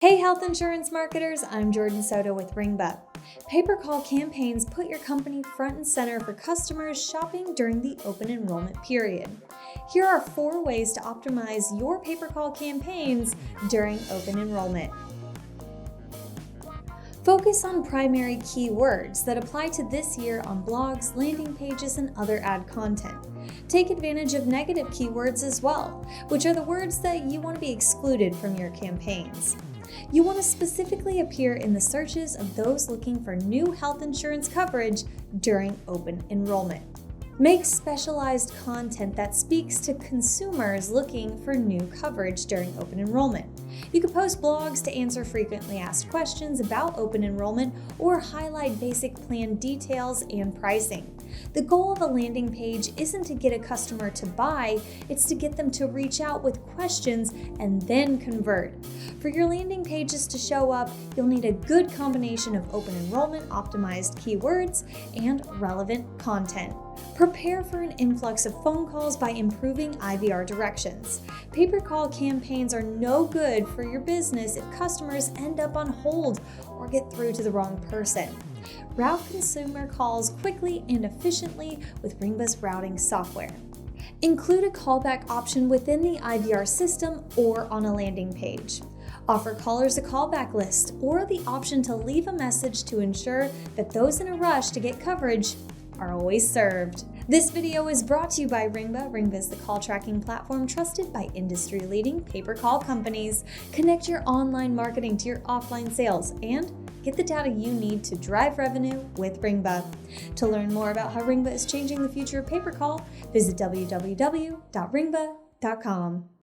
Hey health insurance marketers, I'm Jordan Soto with Ringba. Pay-per-call campaigns put your company front and center for customers shopping during the open enrollment period. Here are 4 ways to optimize your pay-per-call campaigns during open enrollment. Focus on primary keywords that apply to this year on blogs, landing pages, and other ad content. Take advantage of negative keywords as well, which are the words that you want to be excluded from your campaigns. You want to specifically appear in the searches of those looking for new health insurance coverage during open enrollment. Make specialized content that speaks to consumers looking for new coverage during open enrollment. You can post blogs to answer frequently asked questions about open enrollment or highlight basic plan details and pricing. The goal of a landing page isn't to get a customer to buy, it's to get them to reach out with questions and then convert. For your landing pages to show up, you'll need a good combination of open enrollment optimized keywords and relevant content. Prepare for an influx of phone calls by improving IVR Directions. Pay-per-call campaigns are no good for your business if customers end up on hold or get through to the wrong person. Route consumer calls quickly and efficiently with Ringba's routing software. Include a callback option within the IVR system or on a landing page. Offer callers a callback list or the option to leave a message to ensure that those in a rush to get coverage are always served. This video is brought to you by Ringba. Ringba is the call tracking platform trusted by industry-leading pay-per-call companies. Connect your online marketing to your offline sales and get the data you need to drive revenue with Ringba. To learn more about how Ringba is changing the future of pay-per-call, visit www.ringba.com.